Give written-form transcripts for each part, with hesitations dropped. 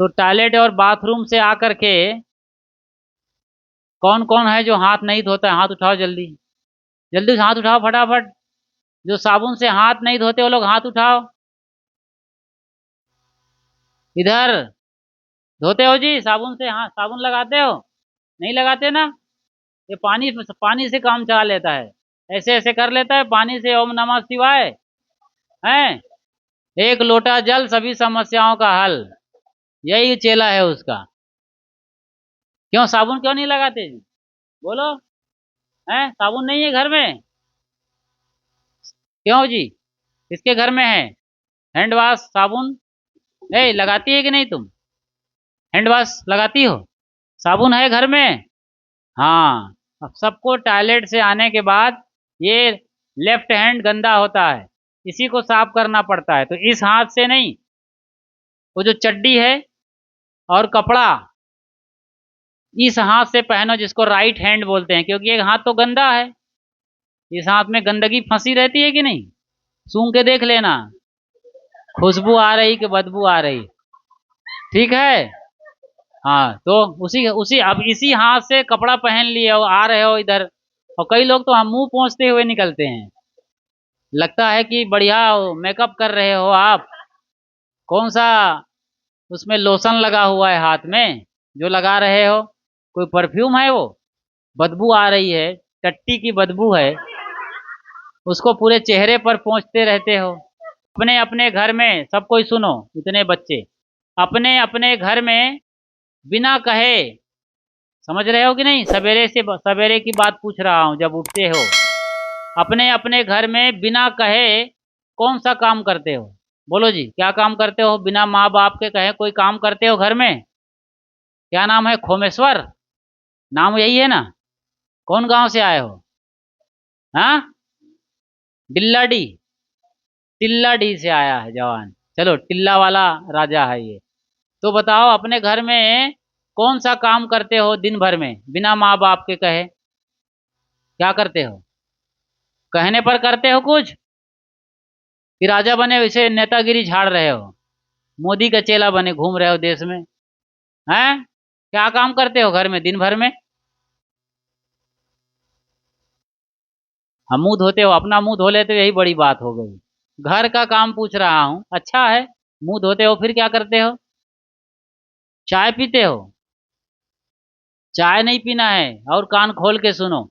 तो टॉयलेट और बाथरूम से आकर के कौन कौन है जो हाथ नहीं धोता है? हाथ उठाओ जल्दी। जल्दी से हाथ उठाओ फटाफट। जो साबुन से हाथ नहीं धोते वो लोग हाथ उठाओ। इधर धोते हो जी साबुन से? हाथ साबुन लगाते हो? नहीं लगाते ना? ये पानी पानी से काम चला लेता है। ऐसे ऐसे कर लेता है पानी से, ओम नमः शिवाय। हैं? एक लोटा जल सभी समस्याओं का हल, यही चेला है उसका। क्यों साबुन क्यों नहीं लगाते जी? बोलो। हैं? साबुन नहीं है घर में? क्यों जी? किसके घर में है हैंड वॉश साबुन? लगाती है कि नहीं तुम? हैंड वॉश लगाती हो? साबुन है घर में? हाँ। अब सबको टॉयलेट से आने के बाद ये लेफ्ट हैंड गंदा होता है, इसी को साफ करना पड़ता है। तो इस हाथ से नहीं, वो जो चड्डी है और कपड़ा इस हाथ से पहनो, जिसको राइट हैंड बोलते हैं, क्योंकि एक हाथ तो गंदा है। इस हाथ में गंदगी फंसी रहती है कि नहीं? सूंघ के देख लेना, खुशबू आ रही कि बदबू आ रही। ठीक है। हाँ, तो उसी उसी अब इसी हाथ से कपड़ा पहन लिए हो, आ रहे हो इधर। और कई लोग तो हम मुंह पोंछते हुए निकलते हैं, लगता है कि बढ़िया मेकअप कर रहे हो आप। कौन सा उसमें लोशन लगा हुआ है हाथ में जो लगा रहे हो? कोई परफ्यूम है वो? बदबू आ रही है, टट्टी की बदबू है, उसको पूरे चेहरे पर पोंछते रहते हो। अपने अपने घर में सब कोई सुनो, इतने बच्चे अपने अपने घर में बिना कहे, समझ रहे हो कि नहीं? सवेरे से सवेरे की बात पूछ रहा हूँ, जब उठते हो अपने अपने घर में बिना कहे कौन सा काम करते हो? बोलो जी, क्या काम करते हो बिना माँ बाप के कहे? कोई काम करते हो घर में? क्या नाम है? खोमेश्वर नाम यही है ना? कौन गांव से आए हो? हाँ, डिल्लाडी? टिल्लाडी से आया है जवान। चलो, टिल्ला वाला राजा है ये। तो बताओ, अपने घर में कौन सा काम करते हो दिन भर में बिना माँ बाप के कहे? क्या करते हो? कहने पर करते हो कुछ, कि राजा बने वैसे नेतागिरी झाड़ रहे हो, मोदी का चेला बने घूम रहे हो देश में? हैं? क्या काम करते हो घर में दिन भर में? हम मुंह धोते हो? अपना मुंह धो लेते हो, यही बड़ी बात हो गई। घर का काम पूछ रहा हूँ, अच्छा है। मुंह धोते हो, फिर क्या करते हो? चाय पीते हो? चाय नहीं पीना है, और कान खोल के सुनो।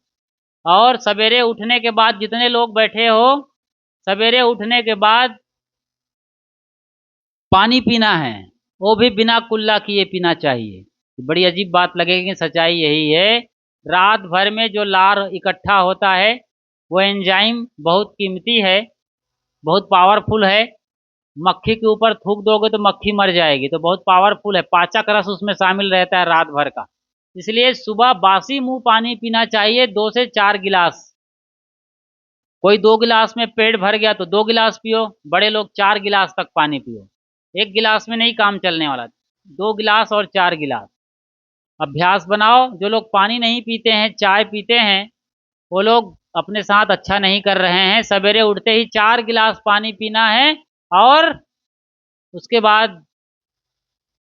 और सवेरे उठने के बाद, जितने लोग बैठे हो, सवेरे उठने के बाद पानी पीना है, वो भी बिना कुल्ला किए पीना चाहिए। बड़ी अजीब बात लगेगी, कि सच्चाई यही है। रात भर में जो लार इकट्ठा होता है, वो एंजाइम बहुत कीमती है, बहुत पावरफुल है। मक्खी के ऊपर थूक दोगे तो मक्खी मर जाएगी, तो बहुत पावरफुल है। पाचक रस उसमें शामिल रहता है रात भर का। इसलिए सुबह बासी मुंह पानी पीना चाहिए, 2 से 4 गिलास। कोई 2 गिलास में पेट भर गया तो 2 गिलास पियो, बड़े लोग 4 गिलास तक पानी पियो। एक गिलास में नहीं काम चलने वाला, 2 गिलास और 4 गिलास। अभ्यास बनाओ। जो लोग पानी नहीं पीते हैं, चाय पीते हैं, वो लोग अपने साथ अच्छा नहीं कर रहे हैं। सवेरे उठते ही 4 गिलास पानी पीना है, और उसके बाद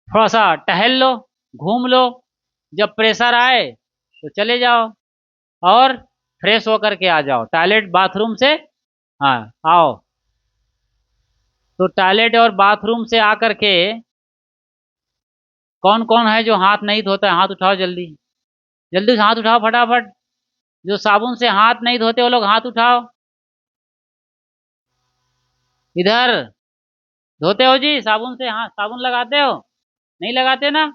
थोड़ा सा टहल लो, घूम लो। जब प्रेशर आए तो चले जाओ, और फ्रेश होकर के आ जाओ टॉयलेट बाथरूम से। हाँ, आओ। तो टॉयलेट और बाथरूम से आकर के कौन कौन है जो हाथ नहीं धोता है? हाथ उठाओ जल्दी। जल्दी से हाथ उठाओ फटाफट। जो साबुन से हाथ नहीं धोते वो लोग हाथ उठाओ। इधर धोते हो जी साबुन से? हाथ साबुन लगाते हो? नहीं लगाते ना?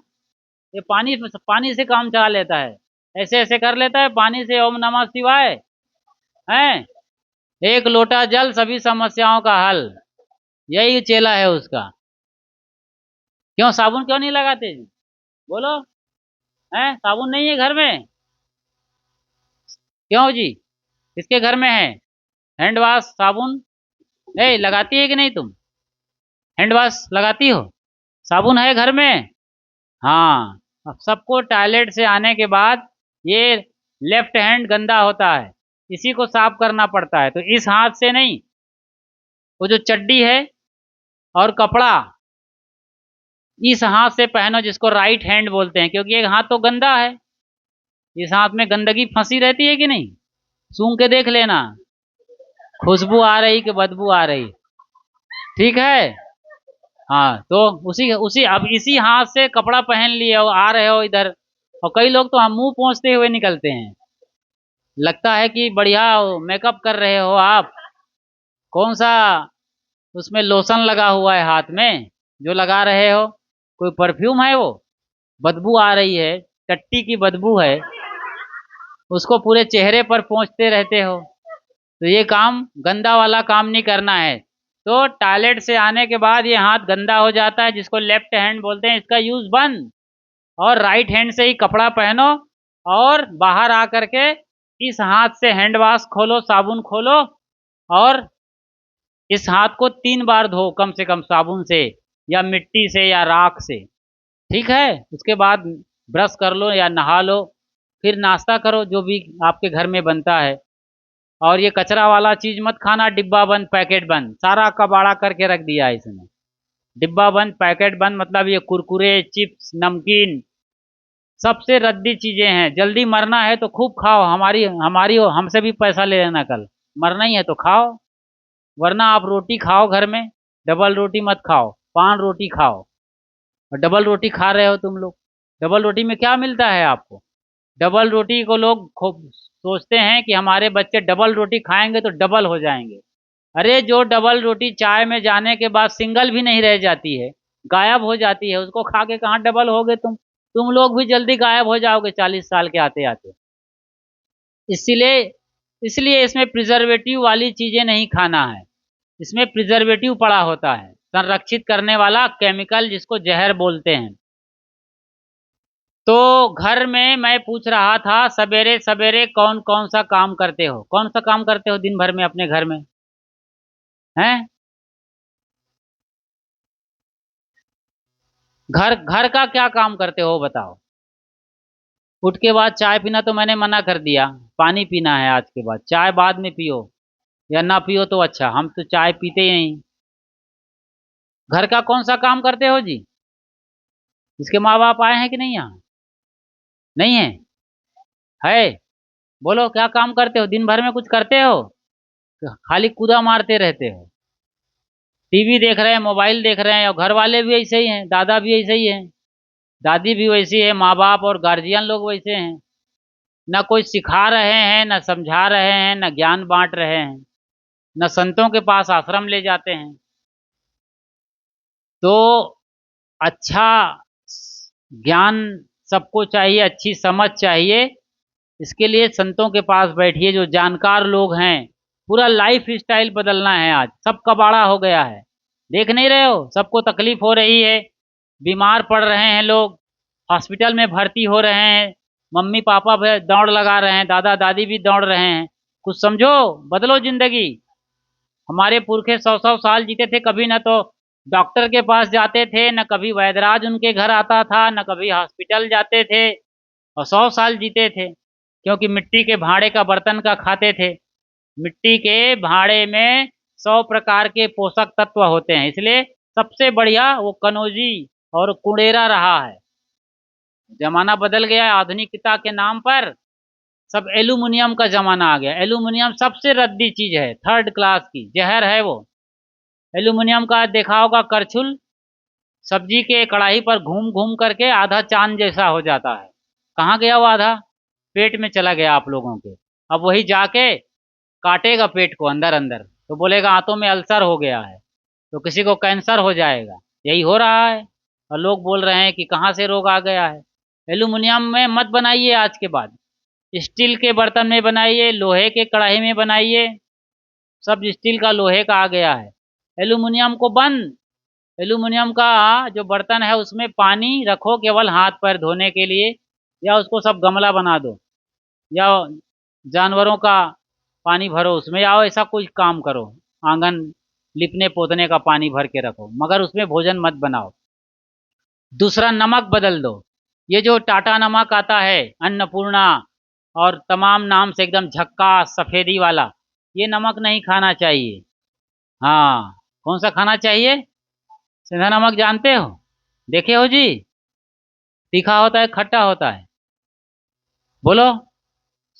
ये पानी पानी से काम चला लेता है, ऐसे ऐसे कर लेता है पानी से, ओम नमः शिवाय। हैं? एक लोटा जल सभी समस्याओं का हल, यही चेला है उसका। क्यों साबुन क्यों नहीं लगाते जी? बोलो। हैं? साबुन नहीं है घर में? क्यों जी? किसके घर में है हैंड वॉश साबुन? लगाती है कि नहीं तुम? हैंड वॉश लगाती हो? साबुन है घर में? हाँ। अब सबको टॉयलेट से आने के बाद ये लेफ्ट हैंड गंदा होता है, इसी को साफ करना पड़ता है। तो इस हाथ से नहीं, वो जो चड्डी है और कपड़ा इस हाथ से पहनो जिसको राइट हैंड बोलते हैं, क्योंकि एक हाथ तो गंदा है, इस हाथ में गंदगी फंसी रहती है कि नहीं। सूंघ के देख लेना, खुशबू आ रही कि बदबू आ रही। ठीक है। हाँ, तो उसी उसी अब इसी हाथ से कपड़ा पहन लिए हो, आ रहे हो इधर, और कई लोग तो हम मुंह पोंछते हुए निकलते हैं, लगता है कि बढ़िया मेकअप कर रहे हो आप। कौन सा उसमें लोशन लगा हुआ है हाथ में जो लगा रहे हो, कोई परफ्यूम है वो, बदबू आ रही है, टट्टी की बदबू है, उसको पूरे चेहरे पर पोंछते रहते हो। तो ये काम, गंदा वाला काम नहीं करना है। तो टॉयलेट से आने के बाद ये हाथ गंदा हो जाता है, जिसको लेफ्ट हैंड बोलते हैं, इसका यूज बंद, और राइट हैंड से ही कपड़ा पहनो, और बाहर आकर के इस हाथ से हैंड वॉश खोलो, साबुन खोलो, और इस हाथ को 3 बार धो कम से कम, साबुन से या मिट्टी से या राख से। ठीक है। उसके बाद ब्रश कर लो या नहा लो, फिर नाश्ता करो जो भी आपके घर में बनता है। और ये कचरा वाला चीज मत खाना, डिब्बा बंद पैकेट बंद, सारा कबाड़ा करके रख दिया है इसने। डिब्बा बंद पैकेट बंद मतलब ये कुरकुरे, चिप्स, नमकीन, सबसे रद्दी चीजें हैं। जल्दी मरना है तो खूब खाओ, हमारी हमारी हमसे भी पैसा ले लेना कल। मरना ही है तो खाओ, वरना आप रोटी खाओ घर में, डबल रोटी मत खाओ, पान रोटी खाओ। और डबल रोटी खा रहे हो तुम लोग। डबल रोटी में क्या मिलता है आपको? डबल रोटी को लोग खूब सोचते हैं कि हमारे बच्चे डबल रोटी खाएंगे तो डबल हो जाएंगे। अरे जो डबल रोटी चाय में जाने के बाद सिंगल भी नहीं रह जाती है, गायब हो जाती है, उसको खा के कहाँ डबल होगे तुम लोग भी जल्दी गायब हो जाओगे 40 साल के आते आते। इसलिए इसलिए इसमें प्रिजर्वेटिव वाली चीजें नहीं खाना है। इसमें प्रिजर्वेटिव पड़ा होता है, संरक्षित करने वाला केमिकल, जिसको जहर बोलते हैं। तो घर में मैं पूछ रहा था, सवेरे सवेरे कौन कौन सा काम करते हो, कौन सा काम करते हो दिन भर में अपने घर में? हैं? घर घर का क्या काम करते हो बताओ। उठ के बाद चाय पीना तो मैंने मना कर दिया, पानी पीना है आज के बाद, चाय बाद में पियो, या ना पियो तो अच्छा, हम तो चाय पीते ही नहीं। घर का कौन सा काम करते हो जी? इसके माँ बाप आए हैं कि नहीं यहाँ? नहीं है? है? बोलो क्या काम करते हो, दिन भर में कुछ करते हो? खाली कूदा मारते रहते हो, टीवी देख रहे हैं, मोबाइल देख रहे हैं, और घर वाले भी ऐसे ही हैं, दादा भी ऐसे ही हैं, दादी भी वैसी है, माँ बाप और गार्जियन लोग वैसे हैं। न कोई सिखा रहे हैं, न समझा रहे हैं, न ज्ञान बांट रहे हैं, न संतों के पास आश्रम ले जाते हैं। तो अच्छा ज्ञान सबको चाहिए, अच्छी समझ चाहिए, इसके लिए संतों के पास बैठिए जो जानकार लोग हैं। पूरा लाइफ स्टाइल बदलना है, आज सब कबाड़ा हो गया है। देख नहीं रहे हो, सबको तकलीफ हो रही है, बीमार पड़ रहे हैं लोग, हॉस्पिटल में भर्ती हो रहे हैं, मम्मी पापा भी दौड़ लगा रहे हैं, दादा दादी भी दौड़ रहे हैं। कुछ समझो, बदलो जिंदगी। हमारे पुरखे 100-100 साल जीते थे, कभी ना तो डॉक्टर के पास जाते थे, न कभी वैद्यराज उनके घर आता था, न कभी हॉस्पिटल जाते थे, और 100 साल जीते थे, क्योंकि मिट्टी के भाड़े का बर्तन का खाते थे। मिट्टी के भाड़े में 100 प्रकार के पोषक तत्व होते हैं, इसलिए सबसे बढ़िया वो कनौजी और कुड़ेरा रहा है। जमाना बदल गया है, आधुनिकता के नाम पर सब एल्यूमिनियम का जमाना आ गया। एल्यूमिनियम सबसे रद्दी चीज है, थर्ड क्लास की जहर है वो। एल्यूमिनियम का देखा होगा करछुल, सब्जी के कढ़ाई पर घूम घूम करके आधा चांद जैसा हो जाता है। कहाँ गया वो आधा? पेट में चला गया आप लोगों के। अब वही जाके काटेगा पेट को अंदर अंदर, तो बोलेगा आंतों में अल्सर हो गया है, तो किसी को कैंसर हो जाएगा। यही हो रहा है, और लोग बोल रहे हैं कि कहाँ से रोग आ गया है। एल्यूमिनियम में मत बनाइए आज के बाद, स्टील के बर्तन में बनाइए, लोहे के कढ़ाई में बनाइए, सब स्टील का लोहे का आ गया है। एल्यूमिनियम को बंद। एल्यूमिनियम का जो बर्तन है उसमें पानी रखो केवल हाथ पैर धोने के लिए, या उसको सब गमला बना दो, या जानवरों का पानी भरो उसमें, या ऐसा कुछ काम करो, आंगन लिपने पोतने का पानी भर के रखो, मगर उसमें भोजन मत बनाओ। दूसरा, नमक बदल दो। ये जो टाटा नमक आता है, अन्नपूर्णा और तमाम नाम से एकदम झक्कास सफेदी वाला, ये नमक नहीं खाना चाहिए। हाँ, कौन सा खाना चाहिए? सेंधा नमक जानते हो? देखे हो जी? तीखा होता है खट्टा होता है? बोलो।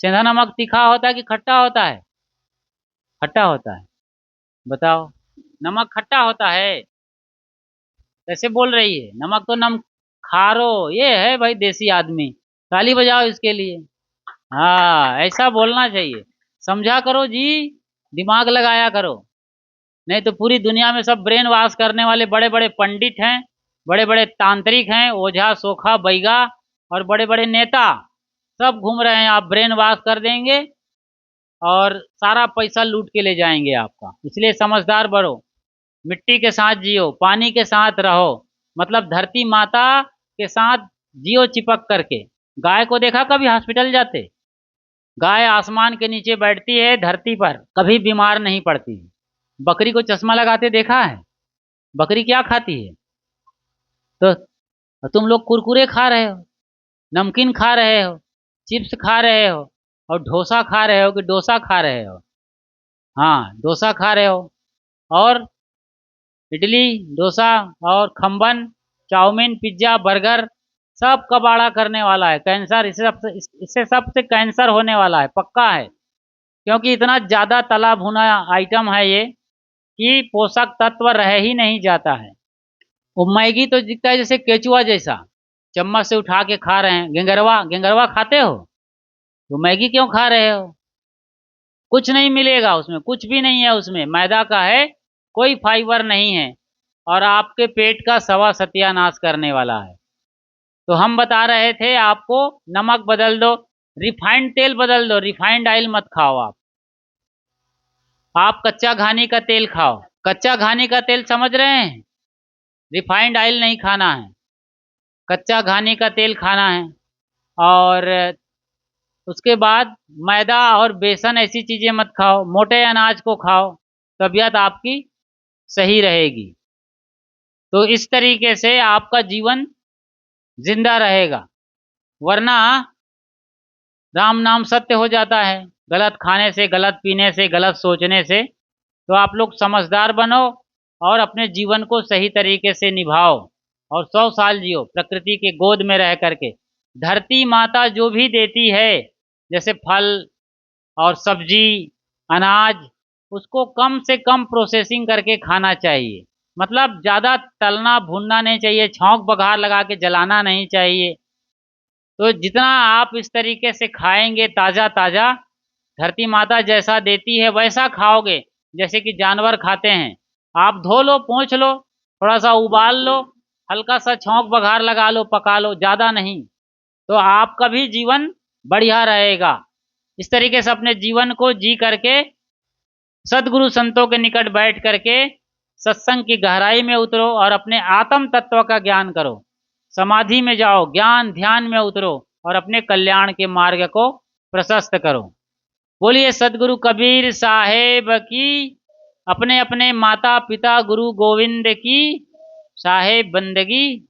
सेंधा नमक तीखा होता है कि खट्टा होता है? खट्टा होता है। बताओ। नमक खट्टा होता है? कैसे बोल रही है? नमक तो नम खारो। ये है भाई देसी आदमी। ताली बजाओ इसके लिए। हाँ, ऐसा बोलना चाहिए। समझा करो जी। दिमाग लगाया करो। नहीं तो पूरी दुनिया में सब ब्रेन वॉश करने वाले बड़े बड़े पंडित हैं, बड़े बड़े तांत्रिक हैं, ओझा सोखा बैगा और बड़े बड़े नेता सब घूम रहे हैं। आप ब्रेन वॉश कर देंगे और सारा पैसा लूट के ले जाएंगे आपका। इसलिए समझदार बनो। मिट्टी के साथ जियो, पानी के साथ रहो, मतलब धरती माता के साथ जियो चिपक करके। गाय को देखा कभी हॉस्पिटल जाते? गाय आसमान के नीचे बैठती है, धरती पर कभी बीमार नहीं पड़ती। बकरी को चश्मा लगाते देखा है? बकरी क्या खाती है? तो तुम लोग कुरकुरे खा रहे हो, नमकीन खा रहे हो, चिप्स खा रहे हो, और डोसा खा रहे हो कि डोसा खा रहे हो? हाँ, डोसा खा रहे हो। और इडली, डोसा और खम्बन, चाउमीन, पिज्जा, बर्गर सब कबाड़ा करने वाला है। कैंसर इससे सबसे कैंसर होने वाला है, पक्का है। क्योंकि इतना ज्यादा तला भुना आइटम है ये कि पोषक तत्व रह ही नहीं जाता है। वो मैगी तो दिखता है जैसे केचुआ जैसा, चम्मच से उठा के खा रहे हैं। गेंगरवा गेंगरवा खाते हो? तो मैगी क्यों खा रहे हो? कुछ नहीं मिलेगा उसमें, कुछ भी नहीं है उसमें, मैदा का है, कोई फाइबर नहीं है, और आपके पेट का सवा सत्यानाश करने वाला है। तो हम बता रहे थे आपको, नमक बदल दो, रिफाइंड तेल बदल दो, रिफाइंड ऑयल मत खाओ आप कच्चा घानी का तेल खाओ। कच्चा घानी का तेल समझ रहे हैं? रिफाइंड ऑयल नहीं खाना है, कच्चा घानी का तेल खाना है। और उसके बाद मैदा और बेसन ऐसी चीजें मत खाओ, मोटे अनाज को खाओ, तबीयत आपकी सही रहेगी। तो इस तरीके से आपका जीवन जिंदा रहेगा। वरना राम नाम सत्य हो जाता है, गलत खाने से, गलत पीने से, गलत सोचने से। तो आप लोग समझदार बनो और अपने जीवन को सही तरीके से निभाओ, और 100 साल जियो प्रकृति के गोद में रह करके। धरती माता जो भी देती है, जैसे फल और सब्जी, अनाज, उसको कम से कम प्रोसेसिंग करके खाना चाहिए। मतलब ज्यादा तलना भूनना नहीं चाहिए, छौंक बघार लगा के जलाना नहीं चाहिए। तो जितना आप इस तरीके से खाएंगे ताजा ताजा, धरती माता जैसा देती है वैसा खाओगे, जैसे कि जानवर खाते हैं। आप धो लो, पोंछ लो, थोड़ा सा उबाल लो, हल्का सा छौंक बघार लगा लो, पका लो, ज्यादा नहीं। तो आपका भी जीवन बढ़िया रहेगा। इस तरीके से अपने जीवन को जी करके, सदगुरु संतों के निकट बैठ करके सत्संग की गहराई में उतरो और अपने आत्म तत्व का ज्ञान करो। समाधि में जाओ, ज्ञान ध्यान में उतरो और अपने कल्याण के मार्ग को प्रशस्त करो। बोलिए सदगुरु कबीर साहेब की। अपने अपने माता पिता गुरु गोविंद की साहेब बंदगी।